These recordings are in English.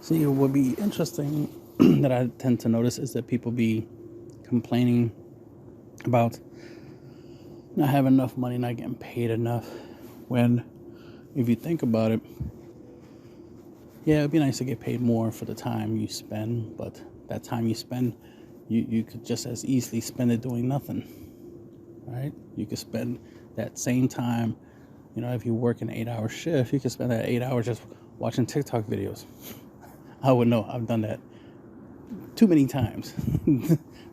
See, what would be interesting that I tend to notice is that people be complaining about not having enough money, not getting paid enough. When, if you think about it, yeah, it'd be nice to get paid more for the time you spend, but that time you spend, you could just as easily spend it doing nothing, right? You could spend that same time, if you work an 8-hour shift, you could spend that 8 hours just watching TikTok videos. I would know. I've done that too many times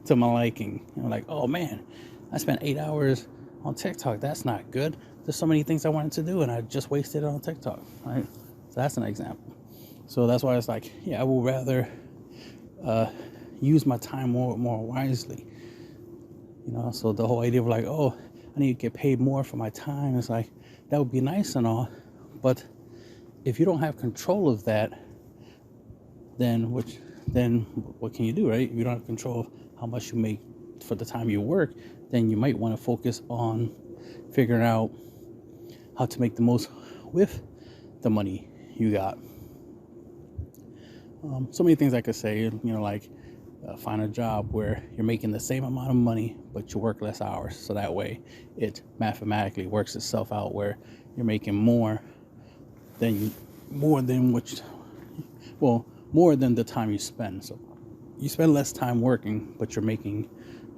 to my liking. Like, oh man, I spent 8 hours on TikTok. That's not good. There's so many things I wanted to do and I just wasted it on TikTok, right? So that's an example. So that's why it's like, yeah, I would rather use my time more wisely. So the whole idea of like, oh, I need to get paid more for my time, is like, that would be nice and all, but if you don't have control of that, then what can you do, right? If you don't have control of how much you make for the time you work, then you might want to focus on figuring out how to make the most with the money you got. So many things I could say, like find a job where you're making the same amount of money, but you work less hours. So that way it mathematically works itself out where you're making more than more than the time you spend. So you spend less time working, but you're making,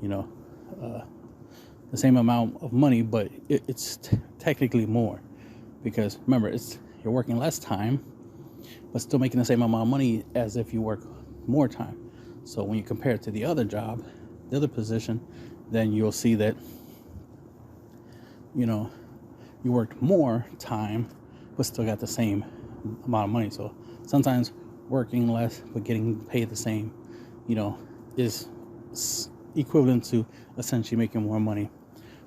the same amount of money, but it's technically more, because remember, you're working less time, but still making the same amount of money as if you work more time. So when you compare it to the other job, the other position, then you'll see that, you worked more time, but still got the same amount of money. So sometimes working less but getting paid the same, is equivalent to essentially making more money.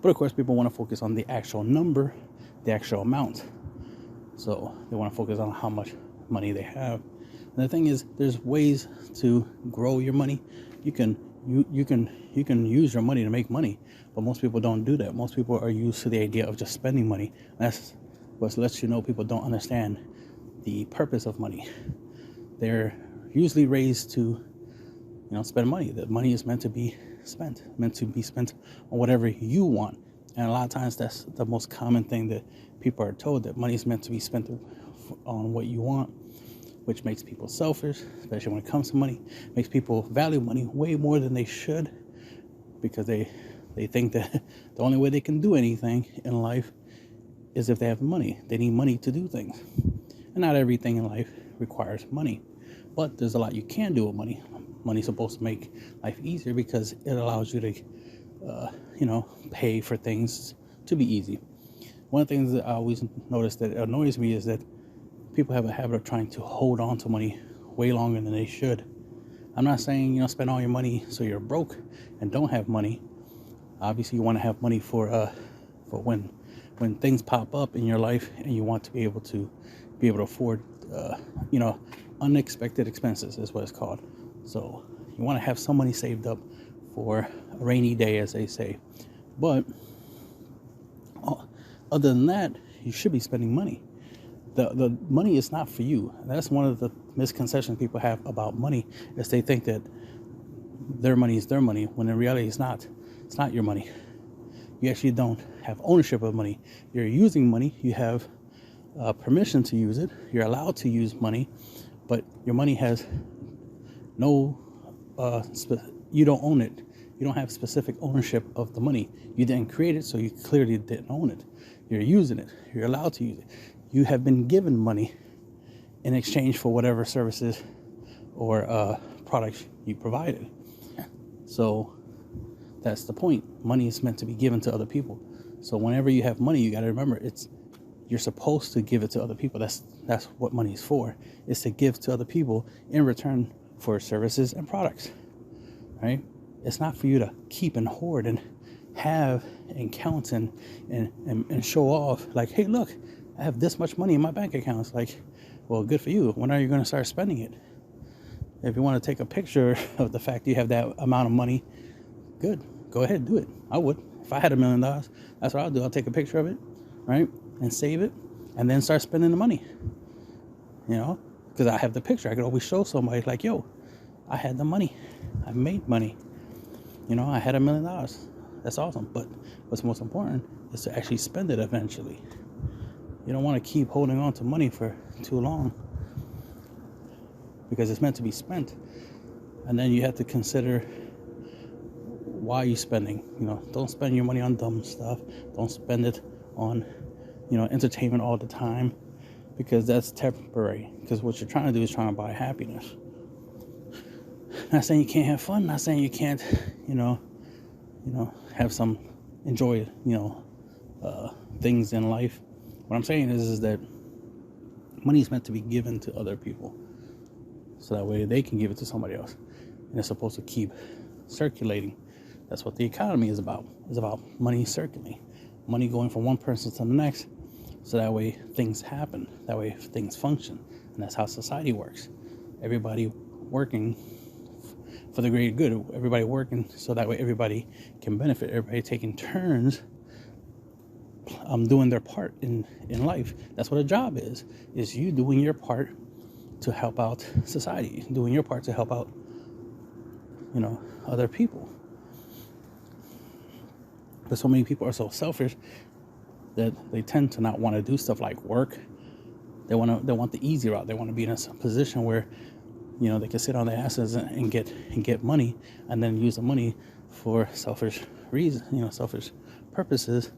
But of course, people want to focus on the actual number, the actual amount. So they want to focus on how much money they have. And the thing is, there's ways to grow your money. You can use your money to make money, but most people don't do that. Most people are used to the idea of just spending money. That's what lets you know people don't understand the purpose of money. They're usually raised to, spend money. That money is meant to be spent on whatever you want. And a lot of times that's the most common thing that people are told, that money is meant to be spent on what you want, which makes people selfish, especially when it comes to money. Makes people value money way more than they should, because they think that the only way they can do anything in life is if they have money. They need money to do things. And not everything in life requires money, but there's a lot you can do with money. Money's supposed to make life easier because it allows you to, pay for things to be easy. One of the things that I always notice that annoys me is that people have a habit of trying to hold on to money way longer than they should. I'm not saying, spend all your money so you're broke and don't have money. Obviously, you want to have money for when things pop up in your life and you want to be able to afford, unexpected expenses is what it's called. So you want to have some money saved up for a rainy day, as they say. But other than that, you should be spending money. The money is not for you. That's one of the misconceptions people have about money, is they think that their money is their money, when in reality it's not. It's not your money. You actually don't have ownership of money. You're using money. You have permission to use it. You're allowed to use money, but your money has no, you don't own it. You don't have specific ownership of the money. You didn't create it, so you clearly didn't own it. You're using it. You're allowed to use it. You have been given money in exchange for whatever services or products you provided. So that's the point. Money is meant to be given to other people. So whenever you have money, you got to remember, you're supposed to give it to other people. That's what money is for. It's to give to other people in return for services and products, right? It's not for you to keep and hoard and have and count and show off like, hey, look, I have this much money in my bank account. It's like, well, good for you. When are you going to start spending it? If you want to take a picture of the fact you have that amount of money, good. Go ahead, do it. I would. If I had $1 million, that's what I'll do. I'll take a picture of it, right? And save it, and then start spending the money. because I have the picture. I could always show somebody like, yo, I had the money. I made money. I had $1 million. That's awesome. But what's most important is to actually spend it eventually. You don't want to keep holding on to money for too long, because it's meant to be spent. And then you have to consider, why you're spending. Don't spend your money on dumb stuff. Don't spend it on, entertainment all the time, because that's temporary. Because what you're trying to do is trying to buy happiness. Not saying you can't have fun. Not saying you can't, have some enjoy, things in life. What I'm saying is that money is meant to be given to other people, so that way they can give it to somebody else, and it's supposed to keep circulating. That's what the economy is about. It's about money circulating, money going from one person to the next, so that way things happen, that way things function, and that's how society works. Everybody working for the greater good. Everybody working so that way everybody can benefit. Everybody taking turns doing their part in life. That's what a job is you doing your part to help out society, doing your part to help out, other people. But so many people are so selfish that they tend to not want to do stuff like work. They want the easy route. They want to be in a position where, they can sit on their asses and get money, and then use the money for selfish reasons, selfish purposes.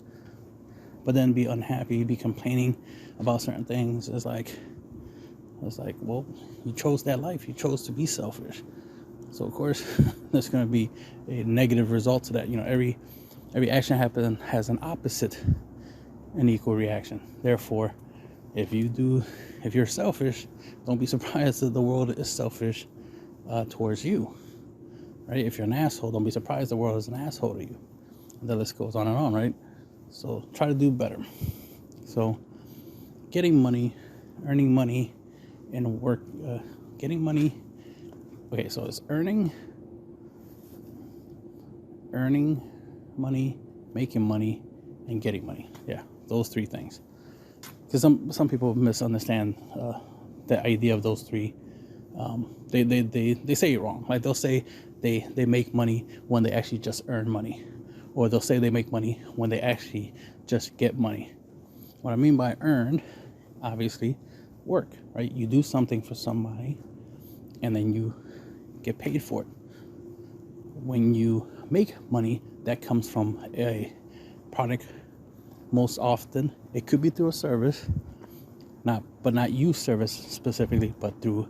But then be unhappy, be complaining about certain things. It's like, well, you chose that life. You chose to be selfish. So of course, there's going to be a negative result to that. Every action has an opposite and equal reaction. Therefore, if you're selfish, don't be surprised that the world is selfish towards you. Right? If you're an asshole, don't be surprised the world is an asshole to you. And the list goes on and on, right? So try to do better. So getting money, earning money, and work, getting money. Okay, so it's earning money, making money, and getting money. Yeah, those three things. Because some people misunderstand the idea of those three. They say it wrong. Like they'll say they make money when they actually just earn money, or they'll say they make money when they actually just get money. What I mean by earned, obviously, work. Right? You do something for somebody, and then you get paid for it. When you make money, that comes from a product. Most often, it could be through a service, not you service specifically, but through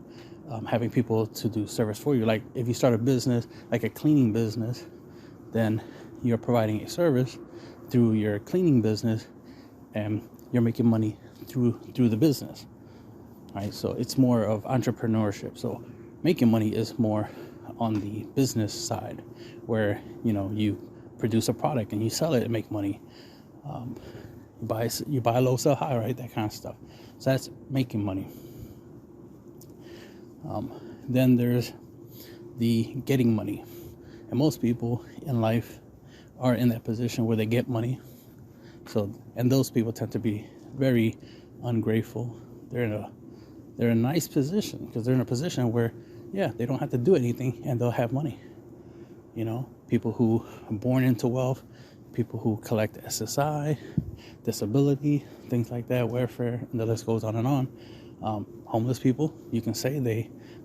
having people to do service for you. Like if you start a business, like a cleaning business, then you're providing a service through your cleaning business, and you're making money through the business. Right? So it's more of entrepreneurship. So making money is more on the business side, where you produce a product and you sell it and make money. You buy low, sell high, right? That kind of stuff. So that's making money. Then there's the getting money, and most people in life are in that position where they get money. And those people tend to be very ungrateful. They're in a nice position because they're in a position where, they don't have to do anything and they'll have money. People who are born into wealth, people who collect SSI, disability, things like that, welfare, and the list goes on and on. Homeless people, you can say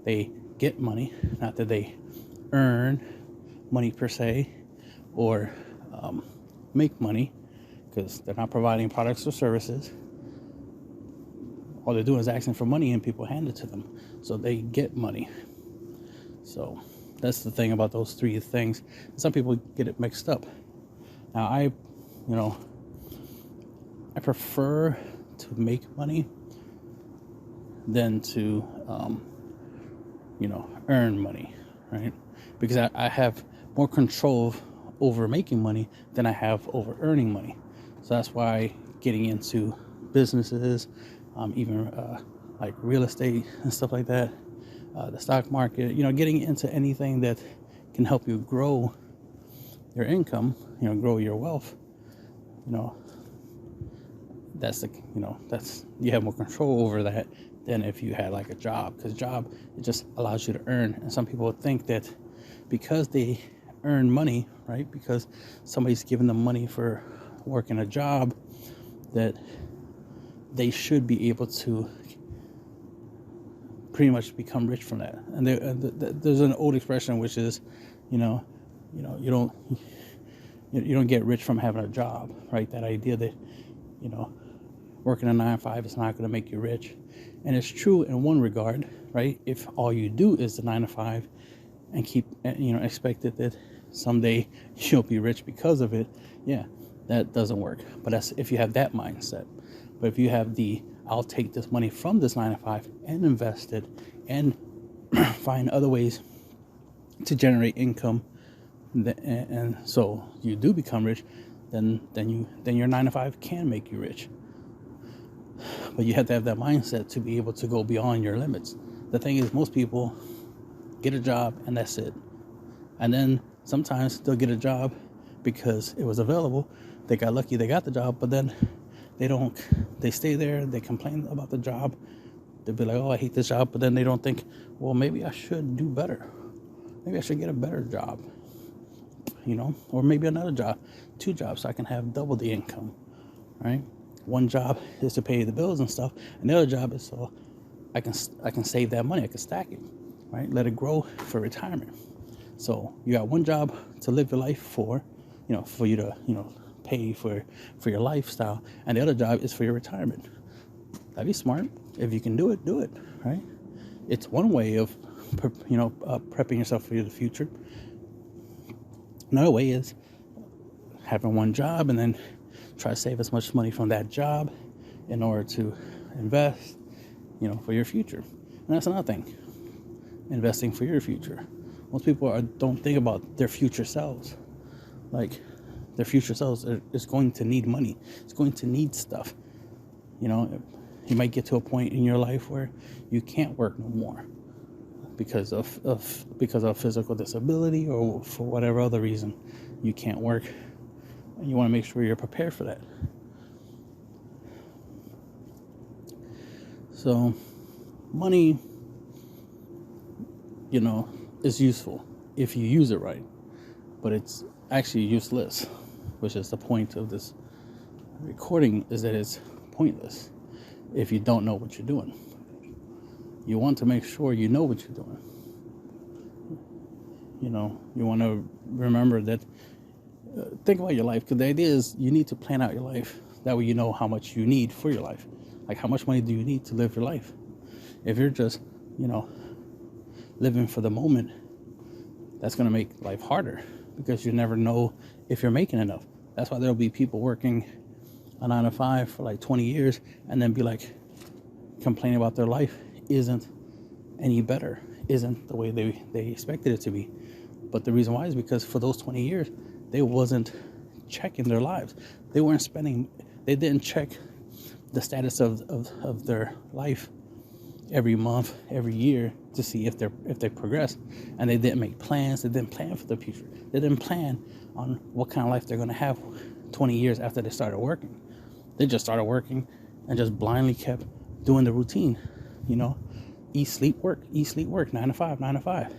they get money, not that they earn money per se, or make money, because they're not providing products or services. All they're doing is asking for money, and people hand it to them, so they get money. So that's the thing about those three things. Some people get it mixed up. Now I prefer to make money than to earn money, right? Because I have more control over making money than I have over earning money. So that's why getting into businesses, even like real estate and stuff like that, the stock market, getting into anything that can help you grow your income, grow your wealth, that's you have more control over that than if you had like a job, because job, it just allows you to earn. And some people think that because they earn money, right, because somebody's giving them money for working a job, that they should be able to pretty much become rich from that. And there's an old expression which is, you know, you don't get rich from having a job, right? That idea that, working a 9 to 5 is not going to make you rich. And it's true in one regard, right? If all you do is the 9 to 5 and keep, expected that someday you'll be rich because of it, yeah, that doesn't work. But that's if you have that mindset. But if you have I'll take this money from this 9 to 5 and invest it and find other ways to generate income, and so you do become rich, then your 9 to 5 can make you rich. But you have to have that mindset to be able to go beyond your limits. The thing is, most people get a job and that's it. And then sometimes they'll get a job because it was available. They got lucky, they got the job, but then they stay there, they complain about the job. They'll be like, oh, I hate this job. But then they don't think, well, maybe I should do better. Maybe I should get a better job, or maybe another job, 2 jobs, so I can have double the income, right? One job is to pay the bills and stuff, and the other job is so I can save that money, I can stack it, right? Let it grow for retirement. So you got one job to live your life for you to, pay for your lifestyle, and the other job is for your retirement. That'd be smart. If you can do it, right? It's one way of, prepping yourself for the future. Another way is having one job and then try to save as much money from that job in order to invest, for your future. And that's another thing, investing for your future. Most people don't think about their future selves. Like, their future selves is going to need money. It's going to need stuff. You might get to a point in your life where you can't work no more because of physical disability, or for whatever other reason you can't work. And you want to make sure you're prepared for that. So money, is useful if you use it right, but it's actually useless, which is the point of this recording, is that it's pointless if you don't know what you're doing. You want to make sure you know what you're doing. You want to remember that, think about your life, because the idea is you need to plan out your life. That way you know how much you need for your life. Like, how much money do you need to live your life? If you're just, living for the moment, that's going to make life harder, because you never know if you're making enough. That's why there'll be people working a 9 to 5 for like 20 years and then be like complaining about their life isn't any better, isn't the way they expected it to be. But the reason why is because for those 20 years, they wasn't checking their lives. They didn't check the status of their life every month, every year, to see if they progressed. And they didn't make plans. They didn't plan for the future. They didn't plan on what kind of life they're going to have 20 years after they started working. They just started working and just blindly kept doing the routine, eat, sleep, work, 9 to 5, 9 to 5.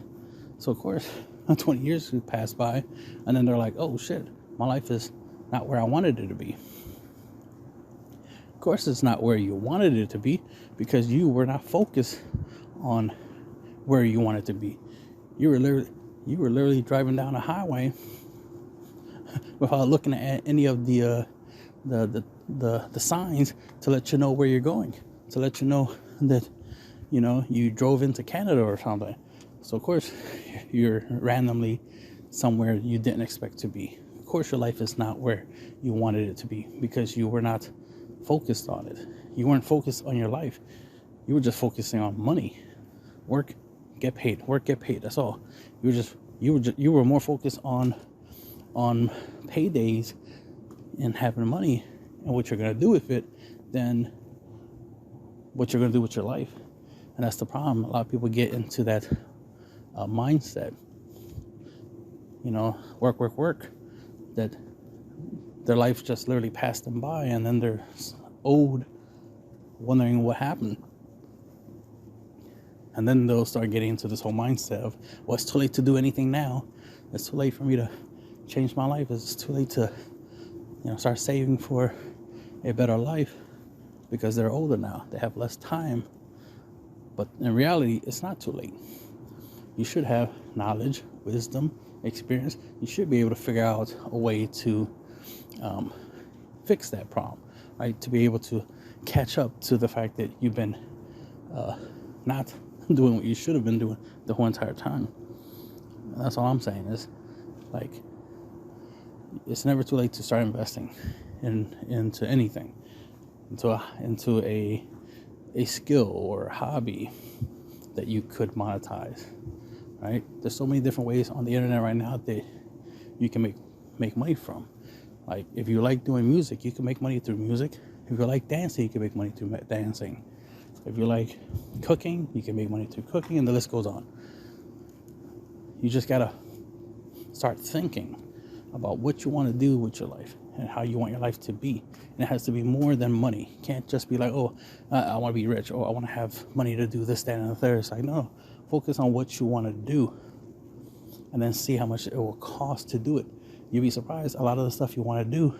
So of course, 20 years passed by, and then they're like, oh shit, my life is not where I wanted it to be. Of course, it's not where you wanted it to be, because you were not focused on where you wanted to be. You were literally driving down a highway without looking at any of the signs to let you know where you're going, to let you know that you drove into Canada or something. So of course you're randomly somewhere you didn't expect to be. Of course your life is not where you wanted it to be, because you were not focused on it. You weren't focused on your life. You were just focusing on money. Work, get paid. Work, get paid. That's all. You were more focused on paydays and having money and what you're going to do with it than what you're going to do with your life. And that's the problem. A lot of people get into that mindset. Work. That their life just literally passed them by, and then they're owed, wondering what happened. And then they'll start getting into this whole mindset of, well, it's too late to do anything now. It's too late for me to change my life. It's too late to, start saving for a better life because they're older now. They have less time. But in reality, it's not too late. You should have knowledge, wisdom, experience. You should be able to figure out a way to fix that problem, right? To be able to catch up to the fact that you've been not doing what you should have been doing the whole entire time. And that's all I'm saying is, like, it's never too late to start investing into anything, into a skill or a hobby that you could monetize, right? There's so many different ways on the internet right now that you can make money from. Like, if you like doing music, you can make money through music. If you like dancing, you can make money through dancing. If you like cooking, you can make money through cooking, and the list goes on. You just gotta start thinking about what you want to do with your life and how you want your life to be. And it has to be more than money. You can't just be like, I want to be rich, or I want to have money to do this, that, and the third. It's like, no, focus on what you want to do and then see how much it will cost to do it. You'd be surprised, a lot of the stuff you want to do,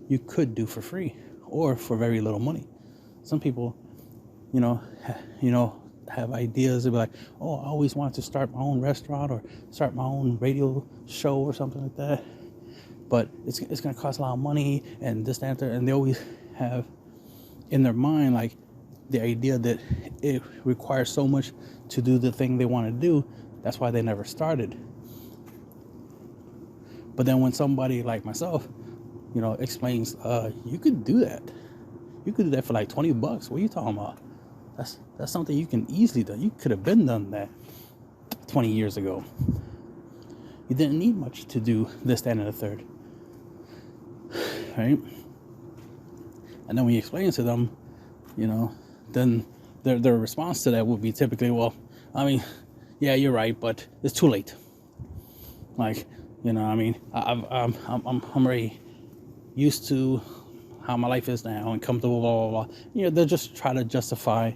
you could do for free or for very little money. Some people, have ideas to be like, I always wanted to start my own restaurant or start my own radio show or something like that. But it's going to cost a lot of money and this, that, and they always have in their mind, like, the idea that it requires so much to do the thing they want to do. That's why they never started. But then when somebody like myself, explains, you could do that. You could do that for like $20. What are you talking about? That's something you can easily do. You could have been done that 20 years ago. You didn't need much to do this, that, and the third. Right? And then when you explain it to them, then their response to that would be typically, well, yeah, you're right, but it's too late. Like, I'm already used to how my life is now and comfortable, blah, blah, blah. They'll just try to justify,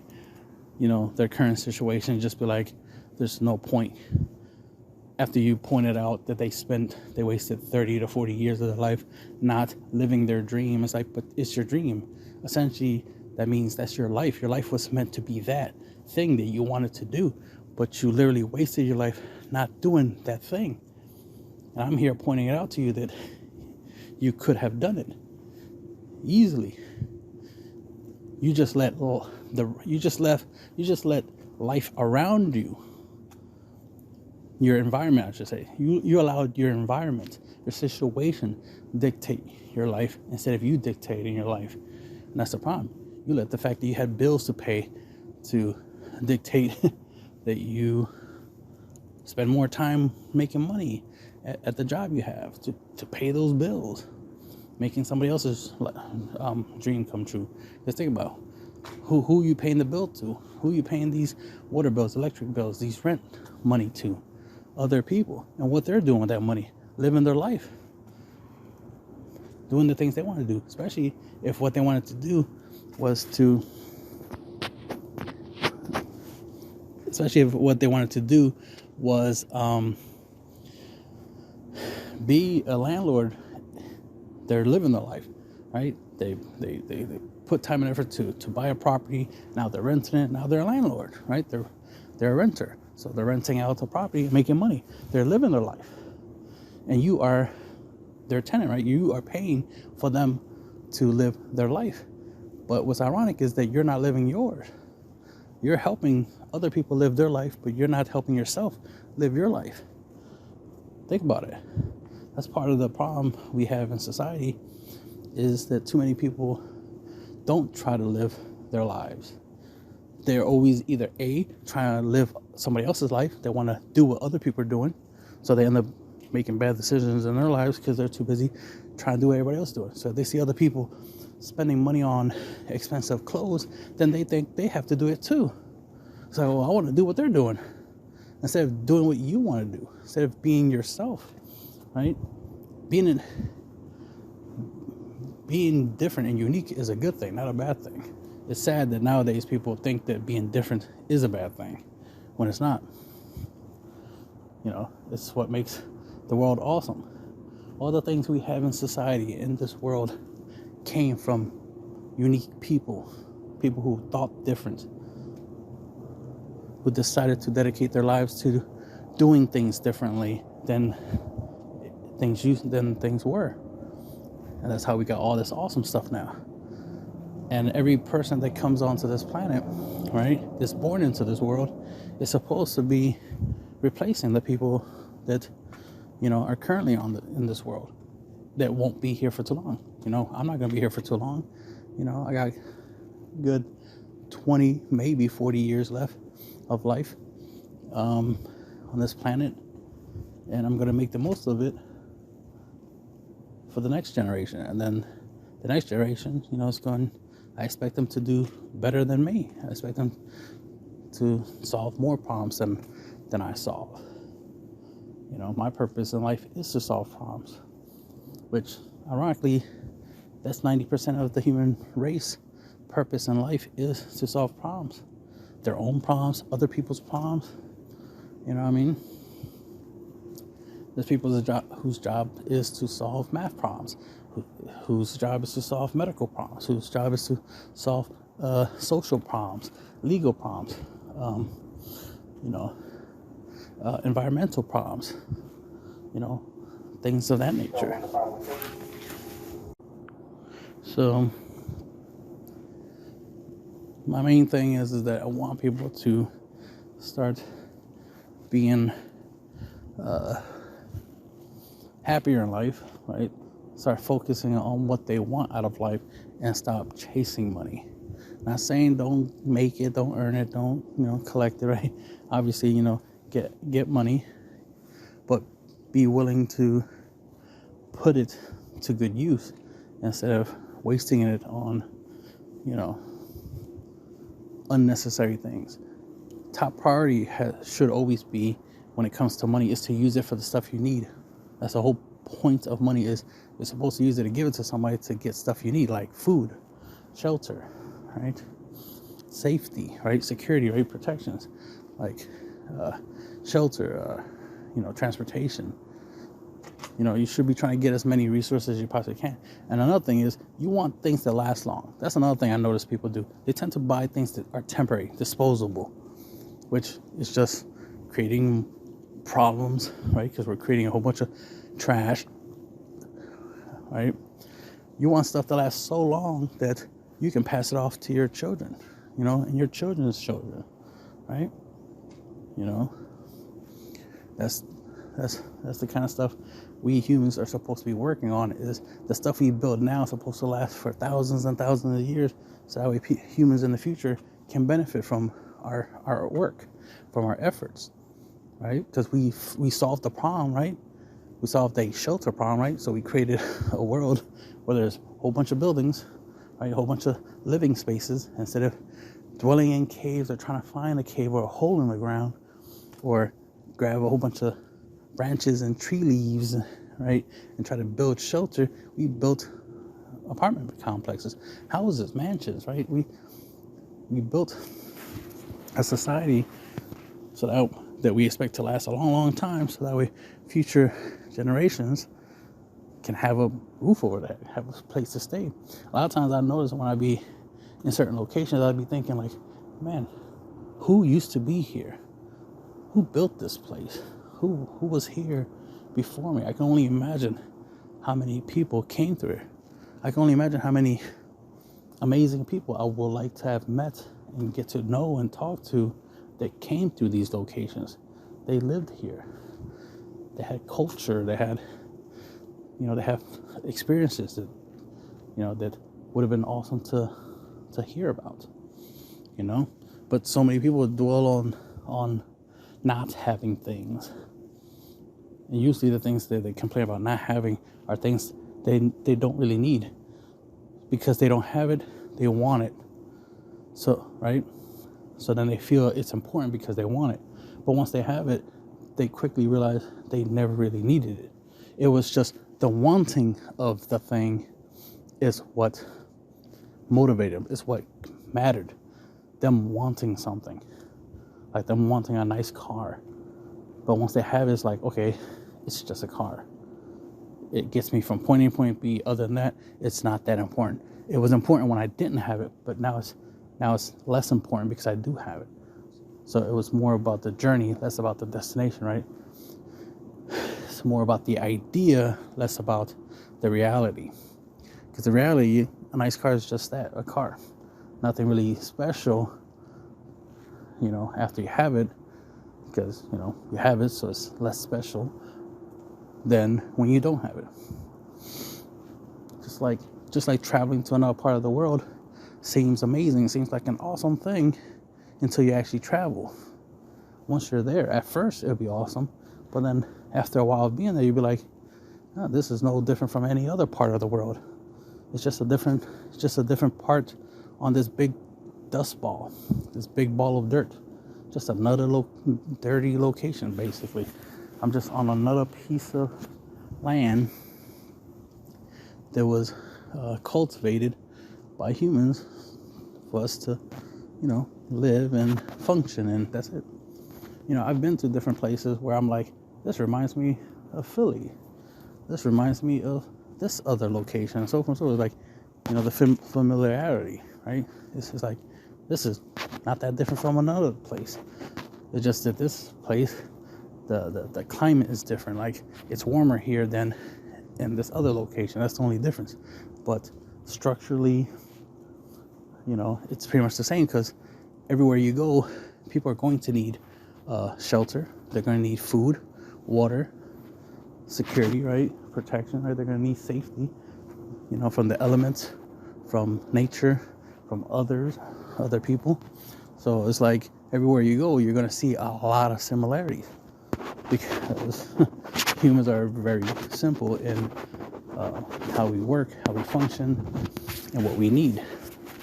their current situation, just be like, there's no point. After you pointed out that they wasted 30 to 40 years of their life not living their dream. It's like, but it's your dream. Essentially, that means that's your life. Your life was meant to be that thing that you wanted to do, but you literally wasted your life not doing that thing. And I'm here pointing it out to you that you could have done it easily. You just let life around you, your environment, I should say. You allowed your environment, your situation, dictate your life instead of you dictating your life. And that's the problem. You let the fact that you had bills to pay to dictate that you spend more time making money at the job you have to pay those bills, making somebody else's dream come true. Just think about who you paying the bill to, who you paying these water bills, electric bills, these rent money to. Other people, and what they're doing with that money, living their life, doing the things they want to do, especially if what they wanted to do was be a landlord. They're living their life, right? They put time and effort to buy a property. Now they're renting it. Now they're a landlord, right? They're a renter. So they're renting out the property and making money. They're living their life. And you are their tenant, right? You are paying for them to live their life. But what's ironic is that you're not living yours. You're helping other people live their life, but you're not helping yourself live your life. Think about it. That's part of the problem we have in society, is that too many people don't try to live their lives. They're always either A, trying to live somebody else's life. They want to do what other people are doing. So they end up making bad decisions in their lives because they're too busy trying to do what everybody else is doing. So if they see other people spending money on expensive clothes, then they think they have to do it too. So I want to do what they're doing instead of doing what you want to do, instead of being yourself, right? Being different and unique is a good thing, not a bad thing. It's sad that nowadays people think that being different is a bad thing. when it's not. It's what makes the world awesome. All the things we have in society, in this world, came from unique people who thought different, who decided to dedicate their lives to doing things differently than things were. And that's how we got all this awesome stuff now. And every person that comes onto this planet, right, is born into this world, is supposed to be replacing the people that, are currently in this world, that won't be here for too long. I'm not going to be here for too long. I got good 20, maybe 40 years left of life on this planet, and I'm going to make the most of it for the next generation. And then the next generation, I expect them to do better than me. I expect them to solve more problems than I solve. My purpose in life is to solve problems, which ironically, that's 90% of the human race. Purpose in life is to solve problems, their own problems, other people's problems. You know what I mean? There's people whose job is to solve math problems, whose job is to solve medical problems, whose job is to solve social problems, legal problems, environmental problems, things of that nature. So my main thing is that I want people to start being happier in life, right? Start focusing on what they want out of life and stop chasing money. Not saying don't make it, don't earn it, don't collect it, right? Obviously, get money, but be willing to put it to good use instead of wasting it on unnecessary things. Top priority should always be, when it comes to money, is to use it for the stuff you need. That's the whole point of money, is you're supposed to use it to give it to somebody to get stuff you need, like food, shelter, right? Safety, right? Security, right? Protections, like shelter, transportation. You should be trying to get as many resources as you possibly can. And another thing is, you want things that last long. That's another thing I notice people do. They tend to buy things that are temporary, disposable, which is just creating problems, right? Because we're creating a whole bunch of trash, right? You want stuff to last so long that you can pass it off to your children, and your children's children, right? That's the kind of stuff we humans are supposed to be working on. Is the stuff we build now supposed to last for thousands and thousands of years, so that way humans in the future can benefit from our work, from our efforts, right? Because we solved the problem, right? We solved a shelter problem, right? So we created a world where there's a whole bunch of buildings, right? A whole bunch of living spaces, instead of dwelling in caves or trying to find a cave or a hole in the ground, or grab a whole bunch of branches and tree leaves, right, and try to build shelter. We built apartment complexes, houses, mansions, right? We built a society so that we expect to last a long, long time, so that way future generations can have a roof over their head, have a place to stay. A lot of times I notice when I be in certain locations, I'd be thinking like, man, who used to be here? Who built this place? Who was here before me? I can only imagine how many people came through it. I can only imagine how many amazing people I would like to have met and get to know and talk to that came through these locations. They lived here. They had culture. They had, they have experiences that, that would have been awesome to hear about, But so many people dwell on not having things. And usually the things that they complain about not having are things they don't really need. Because they don't have it, they want it. So, right? So then they feel it's important because they want it. But once they have it, they quickly realize they never really needed it. It was just the wanting of the thing is what motivated them, is what mattered. Them wanting something. like them wanting a nice car. But once they have it, it's like, okay, it's just a car. It gets me from point A to point B. Other than that, it's not that important. It was important when I didn't have it, but now it's less important because I do have it. So it was more about the journey, less about the destination, right? It's more about the idea, less about the reality. Because the reality, a nice car is just that, a car. Nothing really special, after you have it, because, you have it, so it's less special than when you don't have it. Just like traveling to another part of the world seems amazing, seems like an awesome thing until you actually travel. Once you're there, at first it'll be awesome, but then after a while of being there, you'll be like, oh, this is no different from any other part of the world. It's just a different part on this big dust ball, this big ball of dirt. Just another dirty location, basically. I'm just on another piece of land that was cultivated by humans for us to, live and function, and that's it. I've been to different places where I'm like, this reminds me of Philly. This reminds me of this other location, and so forth. So it's like, the familiarity, right? This is like, this is not that different from another place. It's just that this place, the climate is different. Like, it's warmer here than in this other location. That's the only difference. But structurally, it's pretty much the same, because everywhere you go, people are going to need shelter. They're going to need food, water, security, right? Protection, right? They're going to need safety, from the elements, from nature, from other people. So it's like everywhere you go, you're going to see a lot of similarities, because humans are very simple in how we work, how we function, and what we need,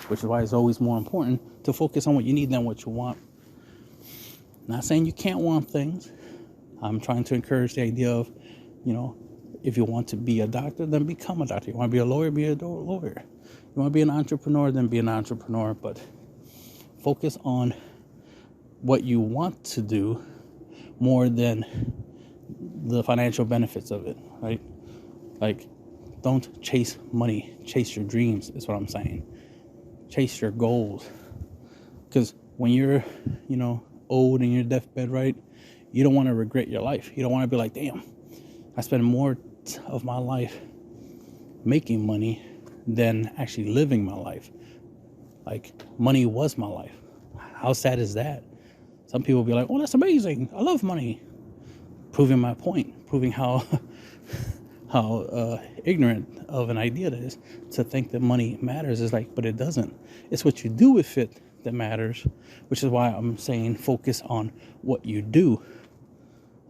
which is why it's always more important to focus on what you need than what you want. Not saying you can't want things. I'm trying to encourage the idea of, if you want to be a doctor, then become a doctor. You want to be a lawyer, be a lawyer. You want to be an entrepreneur, then be an entrepreneur. But focus on what you want to do more than the financial benefits of it, right? Like, don't chase money. Chase your dreams is what I'm saying. Chase your goals. Because when you're, old in your deathbed, right, you don't want to regret your life. You don't want to be like, damn, I spent more of my life making money than actually living my life. Like, money was my life. How sad is that? Some people be like, oh, that's amazing. I love money. Proving my point. Proving how ignorant of an idea that is to think that money matters. Is like, but it doesn't. It's what you do with it that matters, which is why I'm saying focus on what you do,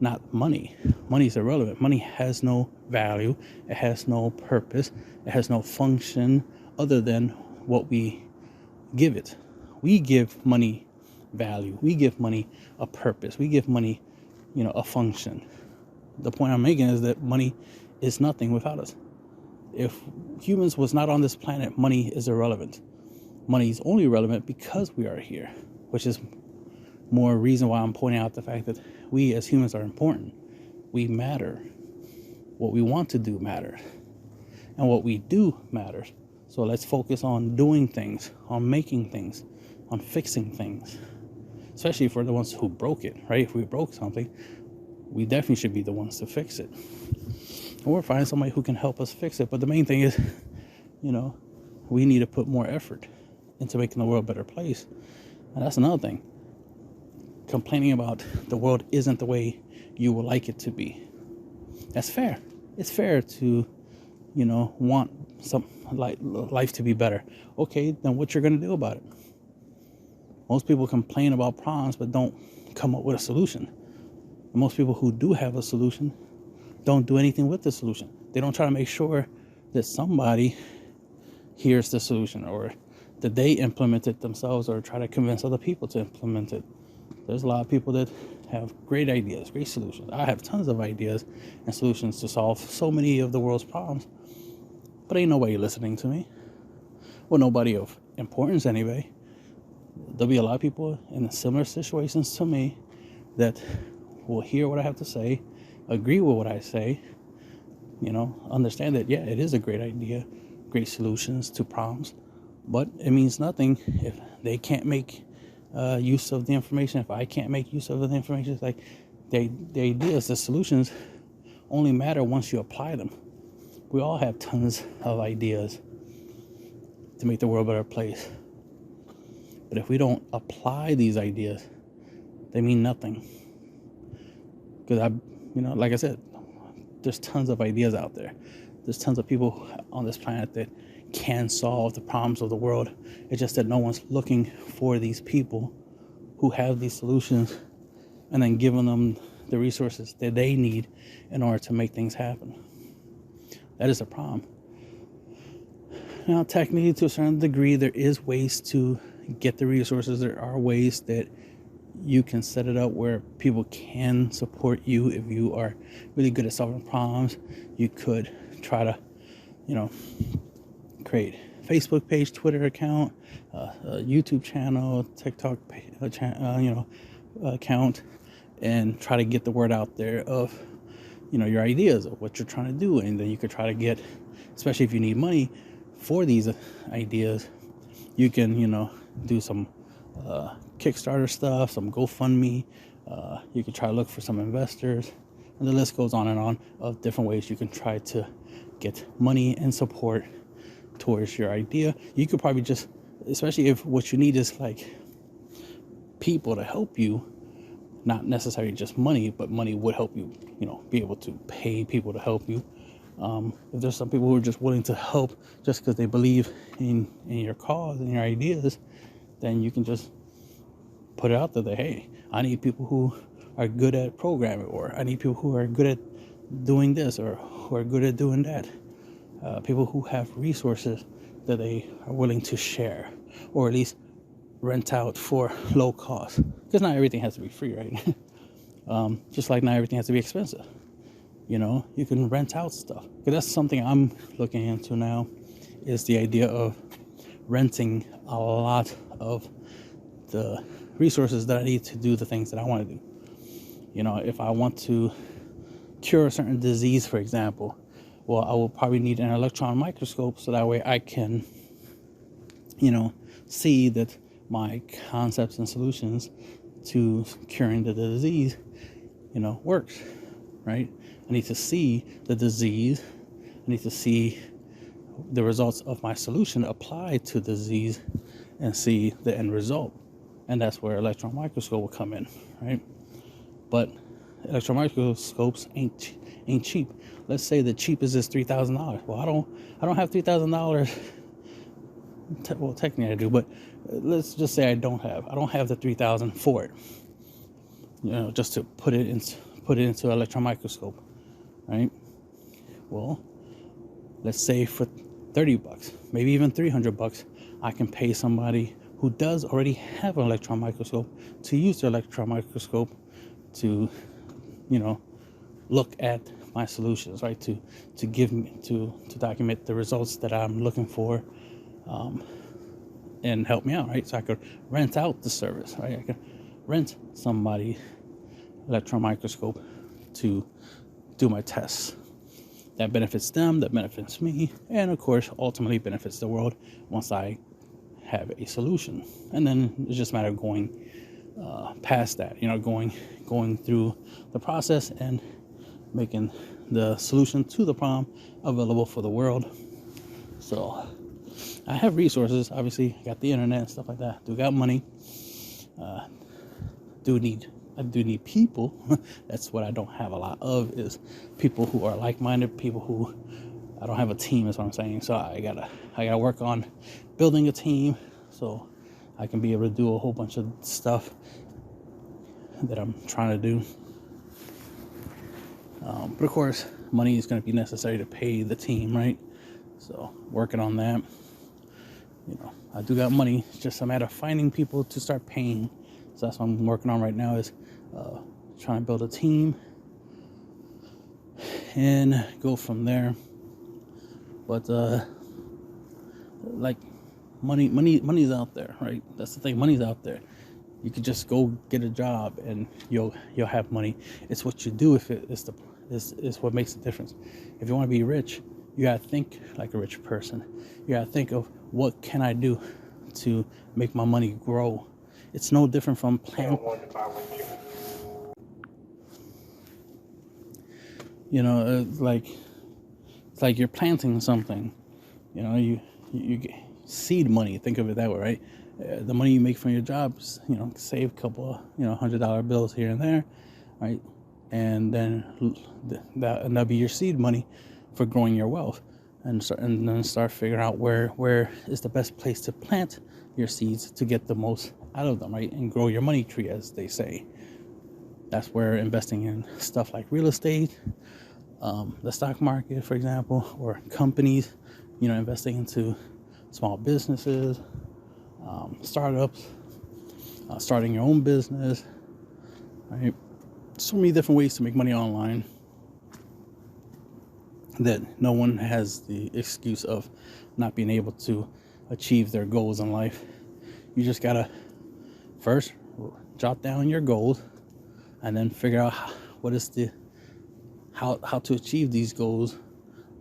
not money. Money is irrelevant. Money has no value. It has no purpose. It has no function other than what we give it. We give money value. We give money a purpose. We give money, a function. The point I'm making is that money is nothing without us. If humans was not on this planet, money is irrelevant. Money is only relevant because we are here, which is more reason why I'm pointing out the fact that we as humans are important. We matter. What we want to do matters. And what we do matters. So let's focus on doing things, on making things, on fixing things. Especially for the ones who broke it, right? If we broke something, we definitely should be the ones to fix it. Or find somebody who can help us fix it. But the main thing is, we need to put more effort into making the world a better place. And that's another thing. Complaining about the world isn't the way you would like it to be. That's fair. It's fair to, want some life to be better. Okay, then what you're going to do about it? Most people complain about problems but don't come up with a solution. And most people who do have a solution don't do anything with the solution. They don't try to make sure that somebody hears the solution, or that they implement it themselves, or try to convince other people to implement it. There's a lot of people that have great ideas, great solutions. I have tons of ideas and solutions to solve so many of the world's problems, but ain't nobody listening to me. Well, nobody of importance anyway. there'll be a lot of people in similar situations to me that will hear what I have to say, agree with what I say, understand that, yeah, it is a great idea, great solutions to problems, but it means nothing if they can't make use of the information. If I can't make use of the information, it's like the ideas, the solutions only matter once you apply them. We all have tons of ideas to make the world a better place. But if we don't apply these ideas, they mean nothing. Because like I said, there's tons of ideas out there. There's tons of people on this planet that can solve the problems of the world. It's just that no one's looking for these people who have these solutions and then giving them the resources that they need in order to make things happen. That is a problem. Now, technically, to a certain degree, there is ways to get the resources. There are ways that you can set it up where people can support you if you are really good at solving problems. You could try to, create a Facebook page, Twitter account, a YouTube channel, TikTok account, and try to get the word out there of, your ideas of what you're trying to do. And then you could try to get, especially if you need money for these ideas, you can, do some Kickstarter stuff, some GoFundMe. You can try to look for some investors, and the list goes on and on of different ways you can try to get money and support towards your idea. You could probably just, especially if what you need is like people to help you, not necessarily just money, but money would help you, be able to pay people to help you. If there's some people who are just willing to help just because they believe in your cause and your ideas, then you can just put it out there that, hey, I need people who are good at programming, or I need people who are good at doing this, or who are good at doing that. People who have resources that they are willing to share, or at least rent out for low cost. Because not everything has to be free, right? Just like not everything has to be expensive. You can rent out stuff. Because that's something I'm looking into now, is the idea of renting a lot of the resources that I need to do the things that I want to do. If I want to cure a certain disease, for example, well, I will probably need an electron microscope, so that way I can, see that my concepts and solutions to curing the disease, works, right? I need to see the disease. I need to see the results of my solution applied to the disease and see the end result. And that's where electron microscope will come in, right? But electron microscopes ain't cheap. Let's say the cheapest is $3,000. Well, I don't have $3,000. Well, technically I do, but let's just say I don't have the $3,000 for it. Just to put it into an electron microscope, right? Well, let's say for $30, maybe even $300, I can pay somebody who does already have an electron microscope to use the electron microscope to, look at my solutions, right? To give me to document the results that I'm looking for, and help me out, right? So I could rent out the service, right? I could rent somebody electron microscope to do my tests. That benefits them, that benefits me, and of course ultimately benefits the world once I have a solution. And then it's just a matter of going past that, going through the process and making the solution to the problem available for the world. So I have resources, obviously. I got the internet and stuff like that. Do got money. I do need people. That's what I don't have a lot of, is people who are like-minded, people who, I don't have a team, is what I'm saying. So I gotta work on building a team so I can be able to do a whole bunch of stuff that I'm trying to do. But of course, money is going to be necessary to pay the team, right? So working on that. I do got money. It's just a matter of finding people to start paying. So that's what I'm working on right now, is trying to build a team and go from there. But like money's out there, right? That's the thing. Money's out there. You could just go get a job and you'll have money. It's what you do if is what makes the difference. If you want to be rich, you gotta think like a rich person. You gotta think of what can I do to make my money grow. It's no different from planting. It's like you're planting something. You get seed money. Think of it that way, right? The money you make from your jobs, save a couple of $100 bills here and there, right? And then that'll be your seed money for growing your wealth, and then start figuring out where is the best place to plant your seeds to get the most out of them, right? And grow your money tree, as they say. That's where investing in stuff like real estate, the stock market, for example, or companies, investing into small businesses, startups, starting your own business, right? So many different ways to make money online that no one has the excuse of not being able to achieve their goals in life. You just gotta first jot down your goals and then figure out how to achieve these goals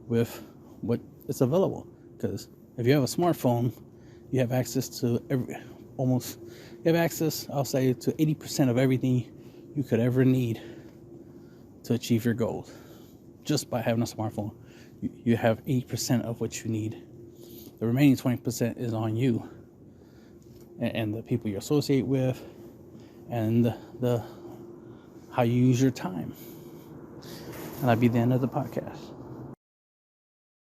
with what is available. Because if you have a smartphone, you have access to I'll say, to 80% of everything you could ever need to achieve your goals. Just by having a smartphone, you have 80% of what you need. The remaining 20% is on you and the people you associate with, and the how you use your time. And that'd be the end of the podcast.